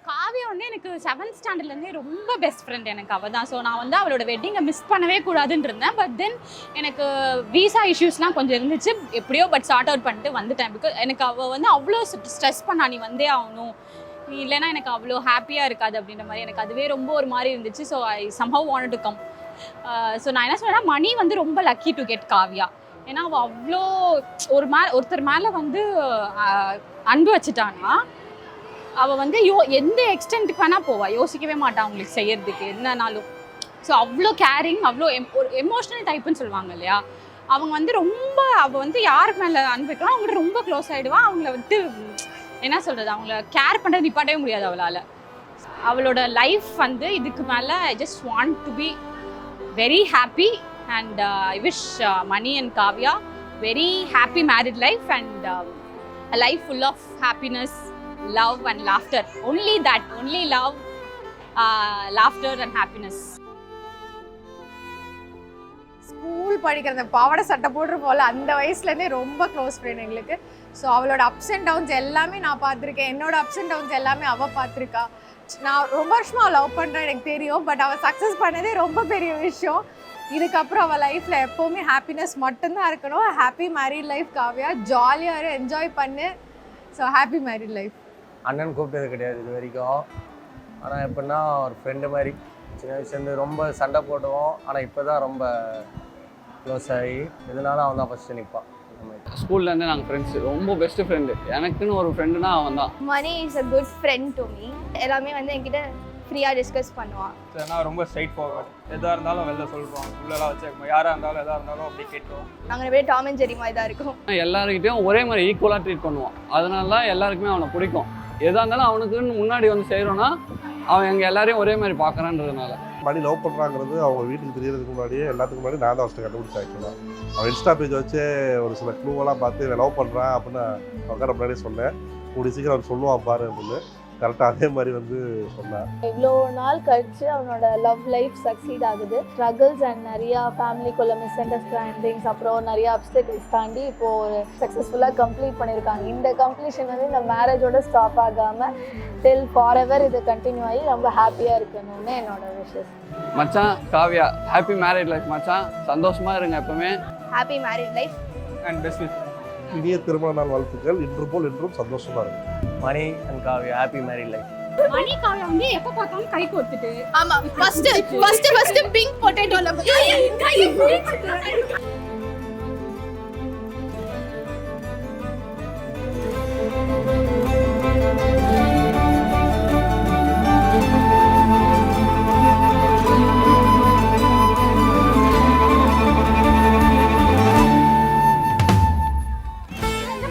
காவியா வந்து எனக்கு 7th ஸ்டாண்டர்ட்லேருந்தே ரொம்ப பெஸ்ட் ஃப்ரெண்ட் எனக்கு அவள் தான். ஸோ நான் வந்து அவளோட வெட்டிங்கை மிஸ் பண்ணவே கூடாதுன்னு இருந்தேன். பட் தென் எனக்கு வீசா இஷ்யூஸ்லாம் கொஞ்சம் இருந்துச்சு. எப்படியோ பட் சார்ட் அவுட் பண்ணிட்டு வந்துட்டேன். பிகாஸ் எனக்கு அவள் வந்து அவ்வளோ ஸ்ட்ரெஸ் பண்ணா, நீ வந்தே ஆகணும், நீ இல்லைன்னா எனக்கு அவ்வளோ ஹாப்பியாக இருக்காது அப்படின்ற மாதிரி. எனக்கு அதுவே ரொம்ப ஒரு மாதிரி இருந்துச்சு. So I somehow wanted to come. So நான் என்ன சொன்னேன்னா, மணி வந்து ரொம்ப லக்கி டு கெட் காவியா. ஏன்னா அவள் அவ்வளோ ஒருத்தர் மேலே வந்து அன்பு வச்சுட்டான்னா அவள் வந்து எந்த எக்ஸ்டென்ட்டுக்கு வேணால் போவாள், யோசிக்கவே மாட்டாள் அவங்களுக்கு செய்யறதுக்கு என்னன்னாலும். ஸோ அவ்வளோ கேரிங், அவ்வளோ ஒரு எமோஷ்னல் டைப்புன்னு சொல்லுவாங்க இல்லையா. அவங்க வந்து ரொம்ப அவள் வந்து யாருக்கு மேலே அன்பு வைக்கலாம் அவங்கள்ட்ட ரொம்ப க்ளோஸ் ஆகிடுவான். அவங்கள விட்டு என்ன சொல்கிறது, அவங்கள கேர் பண்ணுறது நிப்பாட்டவே முடியாது அவளால். அவளோட லைஃப் வந்து இதுக்கு மேலே I just want to be very happy and I wish Mani and Kavya very happy married life and a life full of happiness, love and laughter. Only that, only love, laughter and happiness. School படிக்கிற அந்த பாவாடை சட்டை போடுற போல அந்த வயசுலேருந்தே ரொம்ப close friend எங்களுக்கு. ஸோ அவளோட அப்ஸ் அண்ட் டவுன்ஸ் எல்லாமே நான் பார்த்துருக்கேன், என்னோட அப்ஸ் அண்ட் டவுன்ஸ் எல்லாமே அவள் பார்த்துருக்கா. நான் ரொம்ப வருஷமாக லவ் பண்ணுறேன் எனக்கு தெரியும். பட் அவள் சக்ஸஸ் பண்ணதே ரொம்ப பெரிய விஷயம். இதுக்கப்புறம் அவள் லைஃப்பில் எப்போவுமே ஹாப்பினஸ் மட்டும்தான் இருக்கணும். ஹாப்பி மேரிட் லைஃப் காவியா, ஜாலியாக என்ஜாய் பண்ணு. So happy married life. அண்ணன் கூப்பிட்டது கிடையாது இது வரைக்கும். ஆனால் எப்படின்னா ஒரு ஃப்ரெண்டு மாதிரி சின்ன வயசுலேருந்து ரொம்ப சண்டை போடுவோம். ஆனால் இப்போ தான் ரொம்ப க்ளோஸ் ஆகி எதுனாலும் அவன் தான் ஃபஸ்ட்டு நிற்பான். ஸ்கூல்லேருந்து நாங்கள் ஃப்ரெண்ட்ஸு, ரொம்ப பெஸ்ட் ஃப்ரெண்டு. எனக்குன்னு ஒரு ஃப்ரெண்டுனா அவன் தான். Mani is a good friend to me. எல்லாமே வந்து என்கிட்ட ஃப்ரீயாக டிஸ்கஸ் பண்ணுவான். ஏன்னா ரொம்ப ஸ்ட்ரைட் ஃபார்வர்ட், எதாக இருந்தாலும் வெளில சொல்கிறோம், உள்ளெல்லாம் வச்சுக்கோங்க, யாராக இருந்தாலும் எதாக இருந்தாலும் அப்படி கேட்டோம். நாங்கள் அப்படியே டாம் அண்ட் ஜெரி மாதிரி தான் இருக்கும். எல்லாருக்கிட்டையும் ஒரே மாதிரி ஈக்குவலாக ட்ரீட் பண்ணுவான். அதனால தான் எல்லாருக்குமே அவனை பிடிக்கும். எதாக இருந்தாலும் அவனுக்குன்னு முன்னாடி வந்து செய்கிறோன்னா அவன் எங்கள் எல்லாரையும் ஒரே மாதிரி பார்க்குறான்றதுனால. மணி லவ் பண்ணுறாங்கிறது அவங்க வீட்டுக்கு தெரியறதுக்கு முன்னாடியே எல்லாத்துக்கும் முன்னாடி நான் தான் ஃபஸ்ட்டு கண்டுபிடிச்சேன். ஆக்சுவலாக அவன் இன்ஸ்டா பேஜ் வச்சு ஒரு சில க்ளூவெல்லாம் பார்த்து இவன் லவ் பண்ணுறான் அப்படின்னு உட்கார முன்னாடியே சொன்னேன். கூடிய சீக்கிரம் அவன் சொல்லுவான் பாரு அப்படின்னு. கரெக்டாக அதே மாதிரி வந்து சொன்னான். இவ்வளோ நாள் கழிச்சு அவனோட லவ் லைஃப் சக்சீட் ஆகுது. ஸ்ட்ரகிள்ஸ் அண்ட் நிறையா ஃபேமிலிக்குள்ள மிஸ் அண்டர்ஸ்டாண்டிங்ஸ், அப்புறம் நிறையா அப்டக்கிள்ஸ் தாண்டி இப்போ ஒரு சக்ஸஸ்ஃபுல்லாக கம்ப்ளீட் பண்ணியிருக்காங்க. இந்த கம்ப்ளீஷன் வந்து இந்த மேரேஜோட ஸ்டாப் ஆகாமல் டில் ஃபார் எவர் இது கண்டினியூ ஆகி ரொம்ப ஹாப்பியாக இருக்கணும்னு என்னோட விஷஸ். மச்சான் காவியா, ஹாப்பி மேரிட் லைஃப் மச்சான். சந்தோஷமாக இருங்க எப்பவுமே. Happy married life and best wish. இனிய திருமண நாள் வாழ்த்துக்கள். இன்று போல் என்றும் சந்தோஷமா இருக்கும். Mani and Kavya happy married life. Mani Kavya வந்து எப்போ பார்த்தாலும் கை கொடுத்துட்டு ஆமா ஃபர்ஸ்ட் பிங்க் பொட்டேட்டோல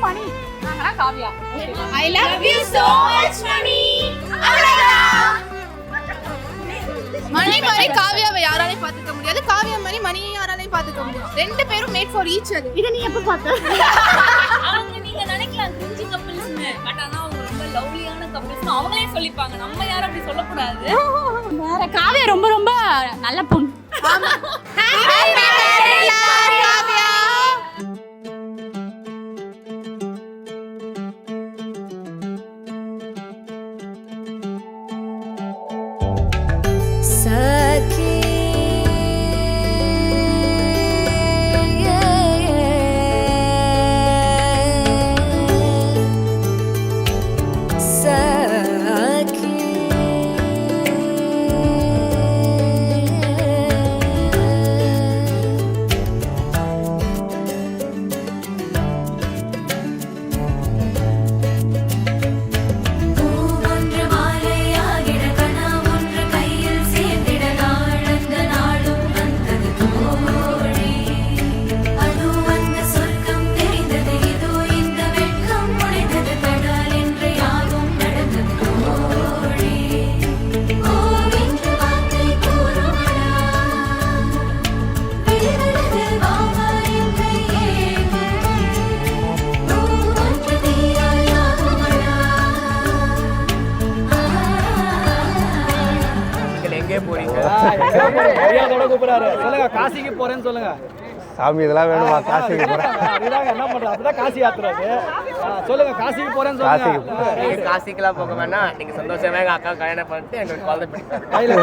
மணி நாங்களா Kavya. I love you so much Mani. மணி மாதிரி காவியாவை யாராலையும் பார்த்துக்க முடியாது, காவியா மாதிரி மணியை யாராலையும் பார்த்துக்க முடியாது. ரெண்டு பேரும் மேட் ஃபார் ஈச் அதர். இதை நீ எப்போ பார்த்த? அவங்க நீங்க நினைக்கலாம் கிரிஞ்சி கப்பிள்ஸ்னு, பட் ஆனா அவங்க ரொம்ப லவ்லியான கப்பிள்ஸ்னு அவங்களே சொல்லிப்பாங்க. நம்ம யாரும் அப்படி சொல்லக்கூடாது. வேற காவியா ரொம்ப ரொம்ப நல்ல பொண்ணு. எங்கே போறீங்க? மரியாதையோட கூப்பிடாரு. சொல்லுங்க, காசிக்கு போறேன்னு சொல்லுங்க. சாமி இதெல்லாம் வேணுமா காசிக்கு போகிறேன் அதுதாங்க என்ன பண்றது அப்படிதான் காசி யாத்திராது சொல்லுங்க காசிக்கு போறேன்னு சொல்லுங்க காசிக்கு காசிக்கெல்லாம் போக வேணாம் நீங்க சந்தோஷமா எங்க அக்கா கல்யாணம் பண்ணிட்டு எங்களுக்கு குழந்தை பிடிக்கும் கையில